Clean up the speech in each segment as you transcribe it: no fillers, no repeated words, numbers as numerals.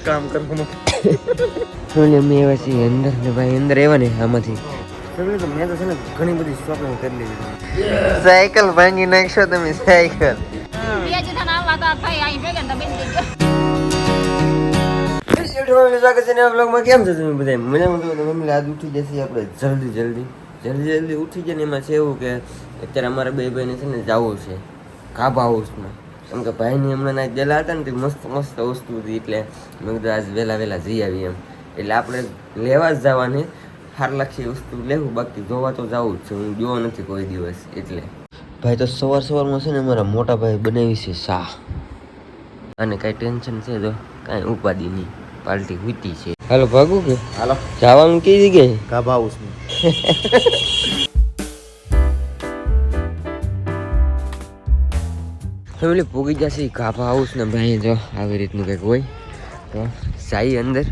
કામ કરવાનું એટલે મેં એવા છીએ અંદર ને ભાઈ અંદર એવા ને આમાંથી મેં તો છે ને ઘણી બધી શોપિંગ કરી લીધી. સાયકલ ભાંગી નાખશો તમે સાયકલ સ્વાગત છે બ્લોગમાં. કેમ છો તમે બધા? મજામાં તો મમ્મી આજ ઉઠી જશે આપણે જલ્દી ઉઠી જાય ને. એમાં છે એવું કે અત્યારે અમારા બે ભાઈને છે ને જવું છે કાબા હાઉસમાં, કેમ કે ભાઈની હમણાં ના ગયેલા હતા ને તે મસ્ત વસ્તુ હતી, એટલે મેં કીધું આજ વહેલા જઈ આવી એમ. એટલે આપણે લેવા જ જવાની હારલાક્ષી વસ્તુ લેવું, બાકી જોવા તો જવું જ છે. હું જોવો નથી કોઈ દિવસ. એટલે ભાઈ તો સવારમાં છે ને અમારા મોટા ભાઈ બનાવી છે શાહ, અને કાંઈ ટેન્શન છે તો કાંઈ ઉપાધિ નહીં, પાર્ટી હુતી છે. હાલો ભાગું કે હાલો જવાનું કઈ જગ્યાએ? કાબા હાઉસમાં. ફેમિલી પૂગી જશે કાબા હાઉસ ને ભાઈ. જો આવી રીતનું કંઈક હોય તો જાય અંદર.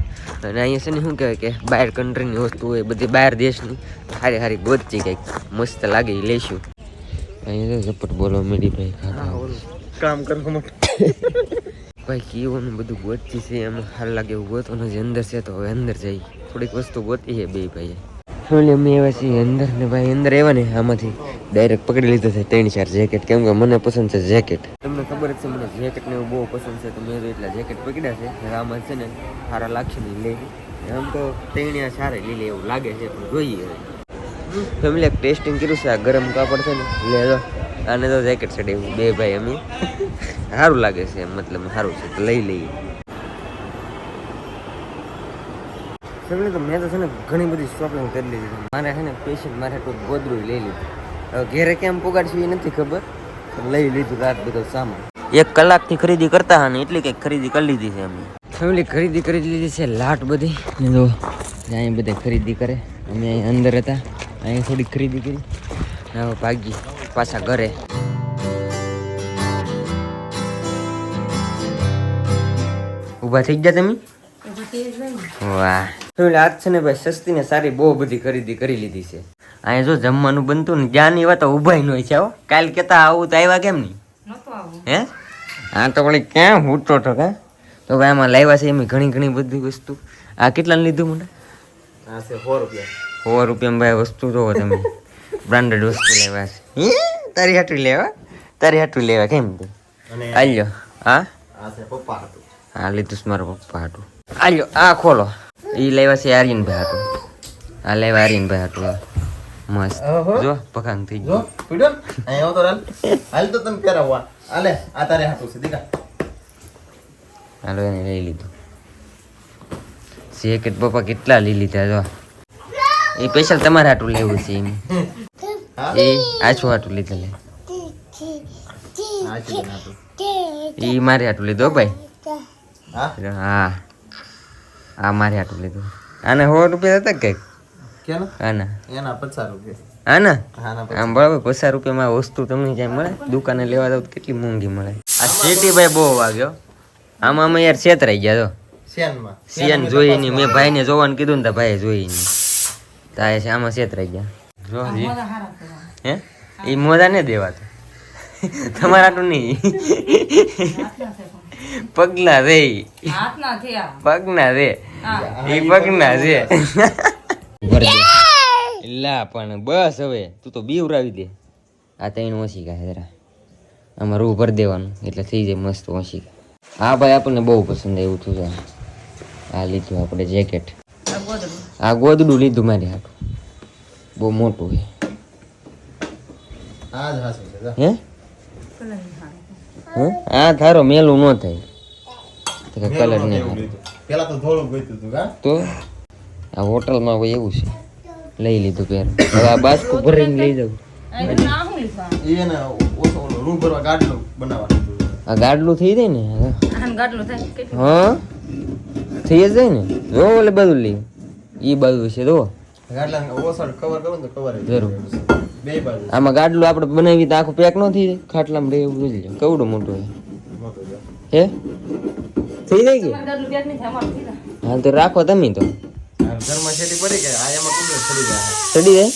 અને અહીંયા છે ને શું કહેવાય કે બહાર કન્ટ્રીની વસ્તુ હોય, બધી બહાર દેશની સારી ગોતથી કંઈક મસ્ત લાગે એ લઈશું. અહીંયા તો ઝપટ બોલવા માંડી ભાઈ. કામ કરવાનું ભાઈ કીઓનું બધું ગોતથી છે, એમાં સારું લાગે એવું ગોતવાનું છે. અંદર છે તો હવે અંદર જઈ થોડીક વસ્તુ ગોતી છે બે ભાઈ. ફેમિલી અમે એવા છીએ અંદર ને ભાઈ. અંદર એવા ને આમાંથી ડાયરેક્ટ પકડી લીધો છે 3-4 જેકેટ, કેમ કે મને પસંદ છે જેકેટ. તમને ખબર જ છે મને જેકેટ ને એવું બહુ પસંદ છે, તો મેં એટલા જેકેટ પકડ્યા છે. આમાં છે ને સારા લાગશે ને લઈ. આમ તો 3 સારા લીલી એવું લાગે છે, પણ જોઈએ. ફેમિલી એક ટેસ્ટિંગ કર્યું છે. આ ગરમ કાપડ છે ને લેજો, આને તો જેકેટ છે એવું બે ભાઈ અમે સારું લાગે છે, મતલબ સારું છે તો લઈ લઈએ. ફેમિલી તો મેં તો છે ને ઘણી બધી શોપિંગ કરી લીધી. મારે છે ને સ્પેશિયલ મારે કોઈ ગોદડું લઈ લીધું. હવે ઘેરે કેમ પોગાડશું એ નથી ખબર, લઈ લીધું રાત બધો સામાન. 1 કલાકથી ખરીદી કરતા હા ને એટલી કંઈક ખરીદી કરી લીધી છે અમે. ફેમિલી ખરીદી કરી લીધી છે લાટ બધી. જો અહીં બધા ખરીદી કરે, અમે અહીં અંદર હતા, અહીં થોડી ખરીદી કરી. હવે ભાગી પાછા ઘરે. ઊભા થઈ ગયા તમે? વાહ આજ છે ને ભાઈ સસ્તી ને સારી બહુ બધી ખરીદી કરી લીધી છે. અહીંયા જો જમવાનું બનતું ને જ્યાં ની વાત ઉભાઈ નો છે. કાલ કેતા આવું તો આવ્યા કેમ નહીં? હે હા તો વળી ક્યાં હૂટો તો કા તો ભાઈ આમાં લાવ્યા છે એમ ઘણી બધી વસ્તુ. આ કેટલા લીધું મને? આ છે 100 રૂપિયા. 100 રૂપિયામાં ભાઈ વસ્તુ જોવો તમે. બ્રાન્ડેડ વસ્તુ લેવા છે. તારી હાટું લેવા કેમ તું? આલ્યો હા આ છે પપ્પા હતું. હા લીધું મારા પપ્પા હાટું. આલ્યો આ ખોલો. એ લેવા છે આર્યનભાઈ હાટું. આ લેવા આર્યનભાઈ હાટું. મસ્ત જો પકાંગ થઈ ગયો. પીડો અહીં આવો તો હાલ તો તમે પહેરાવવા. આલે આ તારે હાથું છે દીકા. હાલો એને લઈ લીધું. જેકેટ પપ્પા કેટલા લઈ લીધા જો. એ સ્પેશિયલ તમારે હાટું લેવું છે એમ. એ આછું હાટું લીધા લે. એ મારે હાટું લીધો ભાઈ. હા આ મારે હાટું લીધું. આને 100 રૂપિયા હતા કઈક. કેનો? આના એના 50 રૂપિયા. આના આના આમ બરાબર 50 રૂપિયામાં વસ્તુ તમને ક્યાંય મળે? દુકાને લેવા જાવ તો કેટલી મોંઘી મળે. આ સેટી ભાઈ બહુ વાગ્યો. આમાં અમે યાર છેતરાઈ ગયા જો. શેનમાં સિયાન જોઈ નહીં. મેં ભાઈને જોવાનું કીધું ને તો ભાઈ જોઈ નહીં. તાય છે આમાં છેતરાઈ ગયા. જો જી હે એ મોજા ને દેવાતો તમારા તો નહીં. પગના રે પગના રે એ પગના છે. લા પણ બસ હવે તું તો બીવરાવી દે. આ 3 ઓછી કાંઈ જરા આમાં રૂ ભરી દેવાનું એટલે થઈ જાય મસ્ત ઓછી. હા ભાઈ આપણને બહુ પસંદ આવ્યું હતું છે. આ લીધું આપણે જેકેટ. આ ગોદડું લીધું મારી હાટું. બહુ મોટું છે. આ જ હાસું છે. હે આ થારો મેલું ન થાય કલર નહીં. પેલા તો થોડું ગોઈતું હતું કા તો આ હોટલમાં હોય એવું છે. લઈ લીધું પેર. હવે આ બાસ્કુ ભરીને લઈ જાઉં. એને ઓછો રૂમ ભરવા ગાડલું બનાવવાનું. આ ગાડલું થઈ જાય ને? હા થઈ જ જાય ને. જો ઓલે બધું લઈ ઈ બાજુ છે જો ગાડલા ઓસડ કવર કરું તો કવર જરૂર. બે બાજુ આમાં ગાડલું આપણે બનાવી તો આખું પેક ન થઈ જાય. ખાટલામાં રહે એવું જોઈ લો કેવડું મોટું છે. હે થઈ જાય કે? હા તો રાખો તમે તો. ઘરમાં છેટી પડી કે આ એમાં કુદર ચડી જાય. ચડી જાય?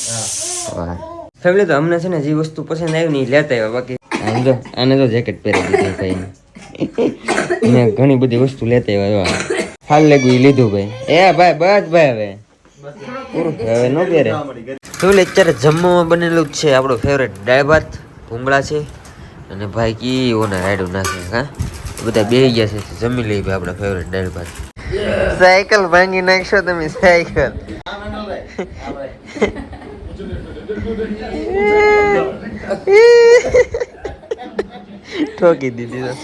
વાહ ફેમિલી તો અમને છે ને જે વસ્તુ પસંદ આવી ને એ લેતા આવ્યા. બાકી આને તો જેકેટ પહેરી દીધું ભાઈ. મેં ઘણી બધી વસ્તુ લેતા આવ્યા. હાલ લાગ્યું ઈ લીધું ભાઈ. એ ભાઈ બસ ભાઈ હવે પૂરું હવે નો પહેરે. તો અત્યારે જમવામાં બનેલું જ છે આપણું ફેવરેટ દાળ ભાત ભૂંગળા છે અને ભાઈ કી ઓના રાયડું નાખે. હા બધા બેહી ગયા છે જમી લઈ ભાઈ આપણા ફેવરેટ દાળ ભાત. સાયકલ ભાંગી નાખશો તમે સાયકલ. ઠોકી દીધી તો.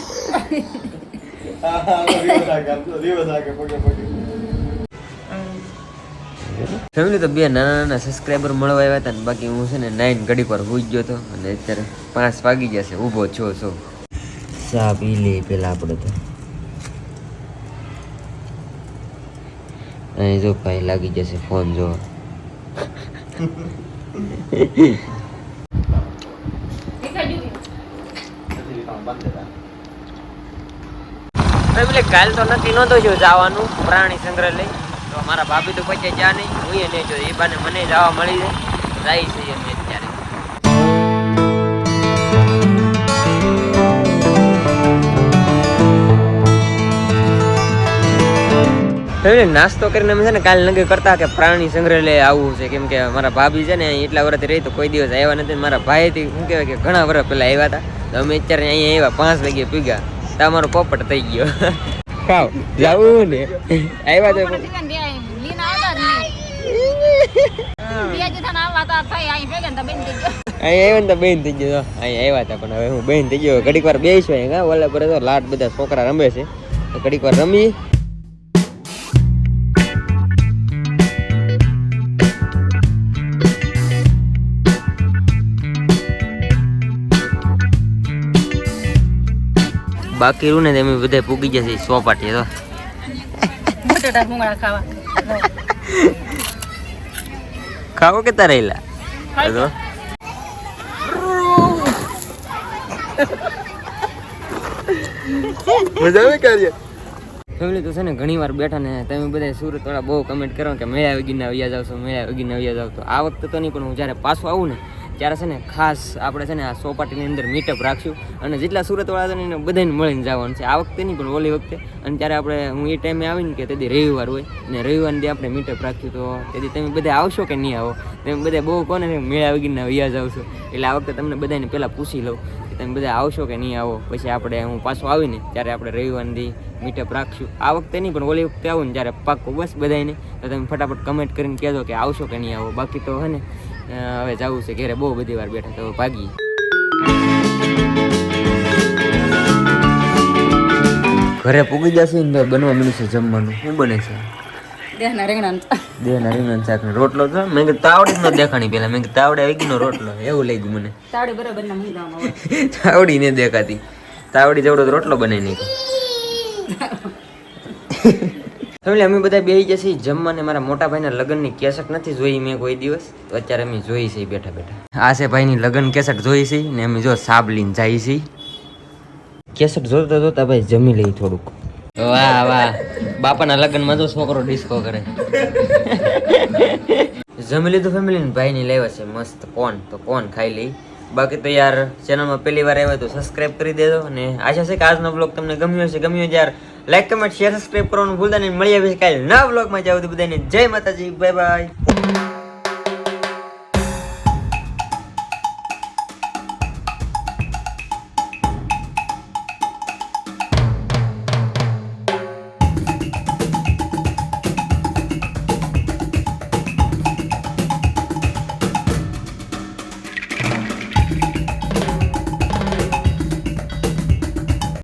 ફેમિલી તો બે નાના નાના સબસ્ક્રાઈબર મળવા આવ્યા હતા ને બાકી હું છે ને 9 ઘડી પર હોઈ ગયો હતો અને અત્યારે 5 વાગી ગયા છે ઊભો છો. ચા પી લે પેલા આપણે તો. અહીં જો ભાઈ લાગી જશે ફોન જો. કાલ તો નક્કી નહોતું જો જવાનું પ્રાણી સંગ્રહાલય તો મારા ભાભી તો પછી જા નહીં હું એ નહીં જો એ બાને મને જવા મળી જાય છે અમે અત્યારે. નાસ્તો કરીને અમે છે ને કાલ નક્કી કરતા કે પ્રાણી સંગ્રહાલય આવવું છે કેમ કે મારા ભાભી છે ને એટલા વર્ષથી રહી તો કોઈ દિવસ આવ્યા નથી. મારા ભાઈથી શું કહેવાય કે ઘણા વર્ષ પહેલા આવ્યા હતા તો અમે અત્યારે અહીંયા આવ્યા 5 વાગે પીગા તો અમારો પોપટ થઈ ગયો. ખાવ જાવું ને આવ્યા તો અહીંયા બેન થઈ ગયો. અહીંયા આવ્યા હતા પણ હવે હું બેન થઈ ગયો. ઘડીક વાર બેસું અહીંયા ઓલા પર લાટ બધા છોકરા રમે છે તો ઘડીક વાર રમી. બાકી રૂ ને તમે બધા પૂગી જશે સોપાટી તો બટેટા ભૂંગળા ખાવા ખાવો કે તારેલા તો મજા આવે કાર્ય. ફેમિલી તો છે ને ઘણી વાર બેઠા ને તમે બધા સુરત વાળા બહુ કમેન્ટ કરો કે મેળા વગીના વ્યા જાવ છો મેળા વગીના વ્યા જાવ તો આ વખતે તો નહીં પણ હું જ્યારે પાછું આવું ને ત્યારે છે ને ખાસ આપણે છે ને આ સોપાટીની અંદર મીટઅપ રાખશું અને જેટલા સુરતવાળા છે ને બધાને મળીને જવાનું છે આ વખતે નહીં પણ ઓલી વખતે. અને ત્યારે આપણે હું એ ટાઈમે આવીને કે તેથી રવિવાર હોય ને રવિવારથી આપણે મીટઅપ રાખ્યું તો તેથી તમે બધા આવશો કે નહીં આવો તમે બધા બહુ કોને મેળા વગીરના વ્યા જાવ છો એટલે આ વખતે તમને બધાને પહેલાં પૂછી લઉં કે તમે બધા આવશો કે નહીં આવો પછી આપણે હું પાછો આવીને ત્યારે આપણે રવિવારથી મીટઅપ રાખશું. આ વખતે નહીં પણ ઓલી વખતે આવું ને ત્યારે પાક્કું બસ બધાને તો તમે ફટાફટ કમેન્ટ કરીને કહેજો કે આવશો કે નહીં આવો. બાકી તો હે ને હવે જવું છે ઘરે બહુ બધી વાર બેઠા તો ભાગી. ઘરે પૂગી જશે ને બનવા મળ્યું છે જમવાનું. શું બને છે? દેહના રીંગણા શાક ને રોટલો છે. મેં કીધું તાવડી જ ન દેખાણી પેલા મેં કીધું તાવડે વેગીનો રોટલો એવું લઈ ગયું મને. તાવડી બરાબર તાવડી ને દેખાતી તાવડી જેવડો રોટલો બનાવી નાખ્યો. ફેમિલી અમે બધા બેસી જશે જમવાને. મારા મોટા ભાઈના લગ્નની કેસેટ નથી જોઈ મેં કોઈ દિવસ તો અત્યારે અમે જોઈ છે બેઠા બેઠા. આ છે ભાઈની લગ્ન કેસેટ જોઈ છે ને અમે જો સાબ લઈને જાય છે. કેસેટ જોતા જોતા ભાઈ જમી લઈ થોડુંક. વાહ વાહ બાપાના લગ્નમાં જો છોકરો ડિસ્કો કરે. જમી લીધું ફેમિલી ને ભાઈની લેવા છે મસ્ત કોણ તો કોણ ખાઈ લઈ. બાકી તો યાર ચેનલમાં પહેલી વાર આવ્યો તો સબસ્ક્રાઇબ કરી દેજો અને આશા છે કે આજનો બ્લોગ તમને ગમ્યો હશે. ગમ્યો યાર લાઈક કમેન્ટ શેર સબસ્ક્રાઇબ કરવાનું ભૂલતા નહીં. મળી આવે કાલે નવા બ્લોગમાં જાવ તો બધાને જય માતાજી બાય બાય.